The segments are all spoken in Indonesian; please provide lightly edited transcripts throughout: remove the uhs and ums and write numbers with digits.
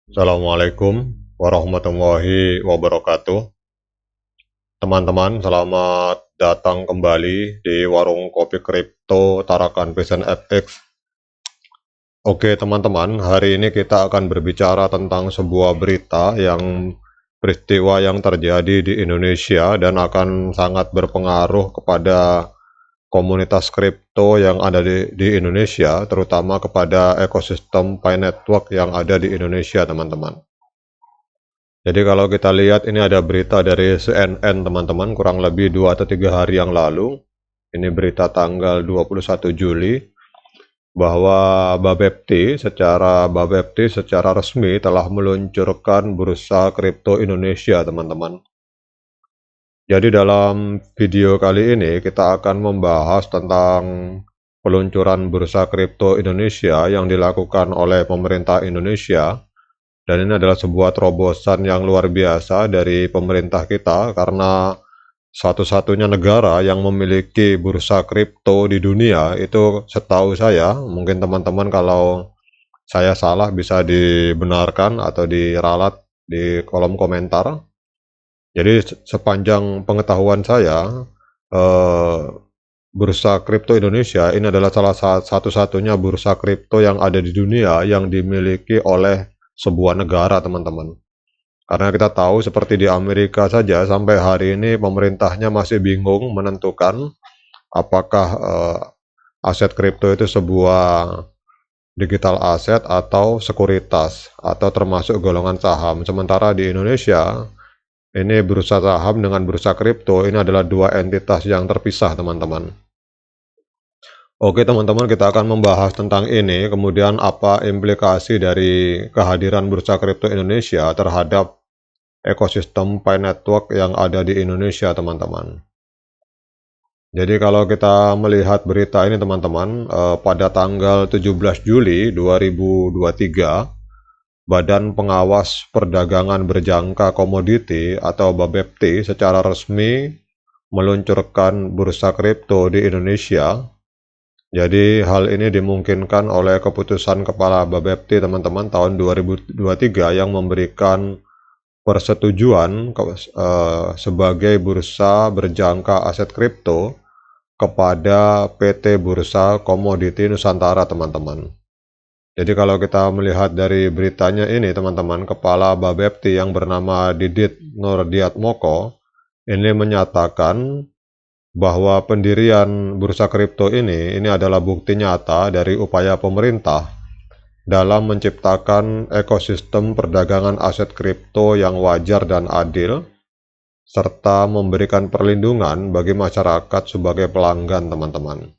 Assalamualaikum warahmatullahi wabarakatuh. Teman-teman, selamat datang kembali di warung kopi kripto Tarakan Pesan FX. Oke teman-teman, hari ini kita akan berbicara tentang sebuah berita peristiwa yang terjadi di Indonesia dan akan sangat berpengaruh kepada komunitas kripto yang ada di Indonesia, terutama kepada ekosistem Pi Network yang ada di Indonesia, teman-teman. Jadi kalau kita lihat ini ada berita dari CNN, teman-teman, kurang lebih 2 atau 3 hari yang lalu. Ini berita tanggal 21 Juli bahwa Bapepti secara resmi telah meluncurkan bursa kripto Indonesia, teman-teman. Jadi dalam video kali ini kita akan membahas tentang peluncuran bursa kripto Indonesia yang dilakukan oleh pemerintah Indonesia. Dan ini adalah sebuah terobosan yang luar biasa dari pemerintah kita karena satu-satunya negara yang memiliki bursa kripto di dunia itu setahu saya, mungkin teman-teman kalau saya salah bisa dibenarkan atau diralat di kolom komentar. Jadi sepanjang pengetahuan saya, eh, bursa kripto Indonesia ini adalah salah satu-satunya bursa kripto yang ada di dunia yang dimiliki oleh sebuah negara, teman-teman. Karena kita tahu seperti di Amerika saja sampai hari ini pemerintahnya masih bingung menentukan apakah aset kripto itu sebuah digital aset atau sekuritas atau termasuk golongan saham. Sementara di Indonesia ini bursa saham dengan bursa kripto ini adalah dua entitas yang terpisah, teman-teman. Oke teman-teman, kita akan membahas tentang ini, kemudian apa implikasi dari kehadiran bursa kripto Indonesia terhadap ekosistem Pi Network yang ada di Indonesia, teman-teman. Jadi kalau kita melihat berita ini, teman-teman, pada tanggal 17 Juli 2023, Badan Pengawas Perdagangan Berjangka Komoditi atau Bapepti secara resmi meluncurkan bursa kripto di Indonesia. Jadi hal ini dimungkinkan oleh keputusan Kepala Bapepti, teman-teman, tahun 2023 yang memberikan persetujuan sebagai bursa berjangka aset kripto kepada PT Bursa Komoditi Nusantara, teman-teman. Jadi kalau kita melihat dari beritanya ini, teman-teman, Kepala Bapepti yang bernama Didit Nurdiatmoko ini menyatakan bahwa pendirian bursa kripto ini adalah bukti nyata dari upaya pemerintah dalam menciptakan ekosistem perdagangan aset kripto yang wajar dan adil, serta memberikan perlindungan bagi masyarakat sebagai pelanggan, teman-teman.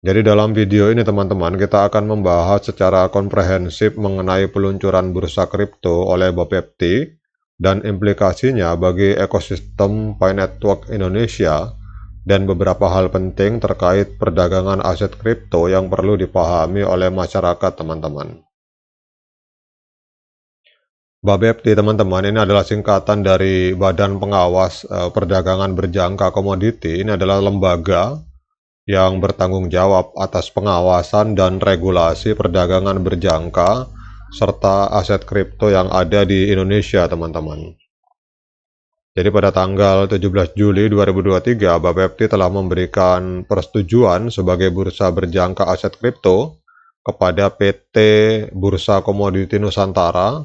Jadi dalam video ini, teman-teman, kita akan membahas secara komprehensif mengenai peluncuran bursa kripto oleh Bapepti dan implikasinya bagi ekosistem Pi Network Indonesia dan beberapa hal penting terkait perdagangan aset kripto yang perlu dipahami oleh masyarakat, teman-teman. Bapepti, teman-teman, ini adalah singkatan dari Badan Pengawas Perdagangan Berjangka Komoditi. Ini adalah lembaga yang bertanggung jawab atas pengawasan dan regulasi perdagangan berjangka serta aset kripto yang ada di Indonesia, teman-teman. Jadi pada tanggal 17 Juli 2023, Bapepti telah memberikan persetujuan sebagai bursa berjangka aset kripto kepada PT Bursa Komoditi Nusantara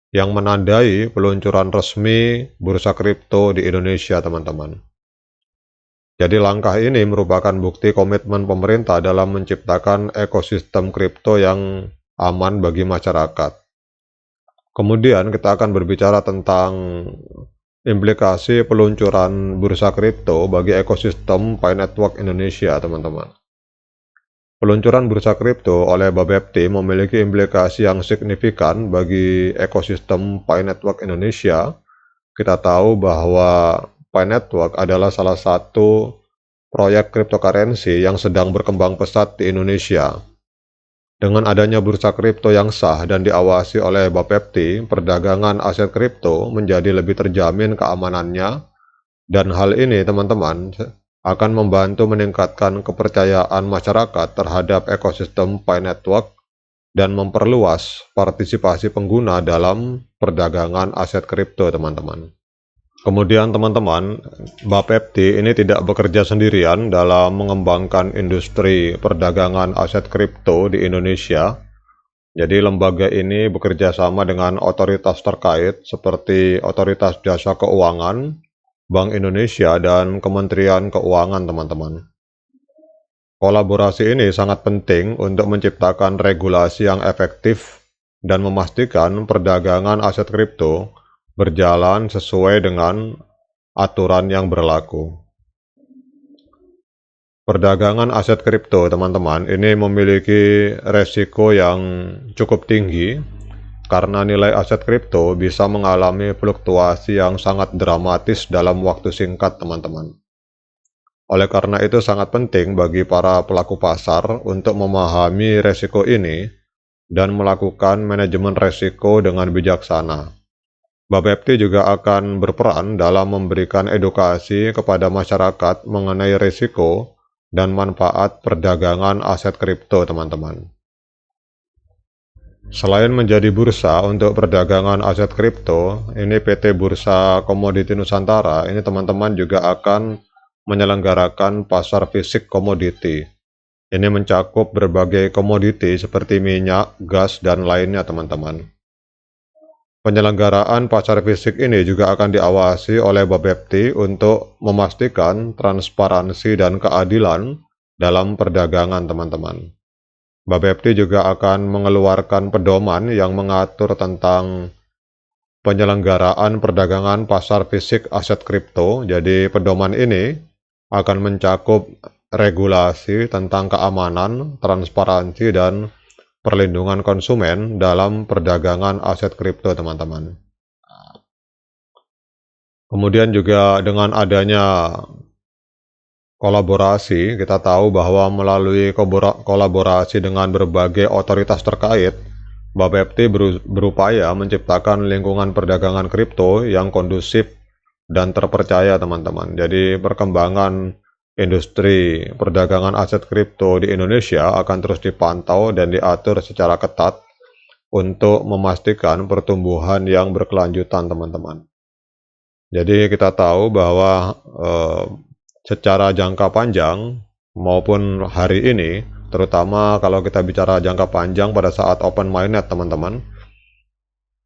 yang menandai peluncuran resmi bursa kripto di Indonesia, teman-teman. Jadi langkah ini merupakan bukti komitmen pemerintah dalam menciptakan ekosistem kripto yang aman bagi masyarakat. Kemudian kita akan berbicara tentang implikasi peluncuran bursa kripto bagi ekosistem Pi Network Indonesia, teman-teman. Peluncuran bursa kripto oleh Bapepti memiliki implikasi yang signifikan bagi ekosistem Pi Network Indonesia. Kita tahu bahwa Pi Network adalah salah satu proyek cryptocurrency yang sedang berkembang pesat di Indonesia. Dengan adanya bursa kripto yang sah dan diawasi oleh Bapepti, perdagangan aset kripto menjadi lebih terjamin keamanannya, dan hal ini, teman-teman, akan membantu meningkatkan kepercayaan masyarakat terhadap ekosistem Pi Network dan memperluas partisipasi pengguna dalam perdagangan aset kripto, teman-teman. Kemudian teman-teman, Bapepti ini tidak bekerja sendirian dalam mengembangkan industri perdagangan aset kripto di Indonesia. Jadi lembaga ini bekerja sama dengan otoritas terkait seperti Otoritas Jasa Keuangan, Bank Indonesia, dan Kementerian Keuangan, teman-teman. Kolaborasi ini sangat penting untuk menciptakan regulasi yang efektif dan memastikan perdagangan aset kripto berjalan sesuai dengan aturan yang berlaku. Perdagangan aset kripto, teman-teman, ini memiliki resiko yang cukup tinggi karena nilai aset kripto bisa mengalami fluktuasi yang sangat dramatis dalam waktu singkat, teman-teman. Oleh karena itu sangat penting bagi para pelaku pasar untuk memahami resiko ini dan melakukan manajemen resiko dengan bijaksana. Bapepti juga akan berperan dalam memberikan edukasi kepada masyarakat mengenai resiko dan manfaat perdagangan aset kripto, teman-teman. Selain menjadi bursa untuk perdagangan aset kripto, ini PT Bursa Komoditi Nusantara, ini teman-teman juga akan menyelenggarakan pasar fisik komoditi. Ini mencakup berbagai komoditi seperti minyak, gas, dan lainnya, teman-teman. Penyelenggaraan pasar fisik ini juga akan diawasi oleh Bapepti untuk memastikan transparansi dan keadilan dalam perdagangan, teman-teman. Bapepti juga akan mengeluarkan pedoman yang mengatur tentang penyelenggaraan perdagangan pasar fisik aset kripto. Jadi pedoman ini akan mencakup regulasi tentang keamanan, transparansi, dan perlindungan konsumen dalam perdagangan aset kripto, teman-teman. Kemudian juga dengan adanya kolaborasi, kita tahu bahwa melalui kolaborasi dengan berbagai otoritas terkait, Bapepti berupaya menciptakan lingkungan perdagangan kripto yang kondusif dan terpercaya, teman-teman. Jadi perkembangan industri perdagangan aset kripto di Indonesia akan terus dipantau dan diatur secara ketat untuk memastikan pertumbuhan yang berkelanjutan, teman-teman. Jadi kita tahu bahwa secara jangka panjang maupun hari ini, terutama kalau kita bicara jangka panjang pada saat open mainnet, teman-teman,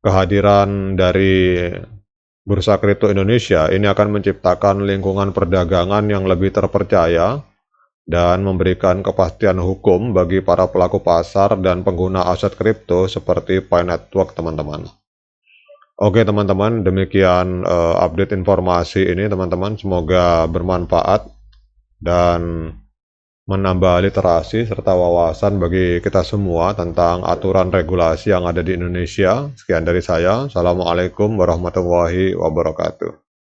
kehadiran dari Bursa Kripto Indonesia ini akan menciptakan lingkungan perdagangan yang lebih terpercaya dan memberikan kepastian hukum bagi para pelaku pasar dan pengguna aset kripto seperti Pi Network, teman-teman. Oke, teman-teman, demikian update informasi ini, teman-teman. Semoga bermanfaat dan menambah literasi serta wawasan bagi kita semua tentang aturan regulasi yang ada di Indonesia. Sekian dari saya. Assalamualaikum warahmatullahi wabarakatuh.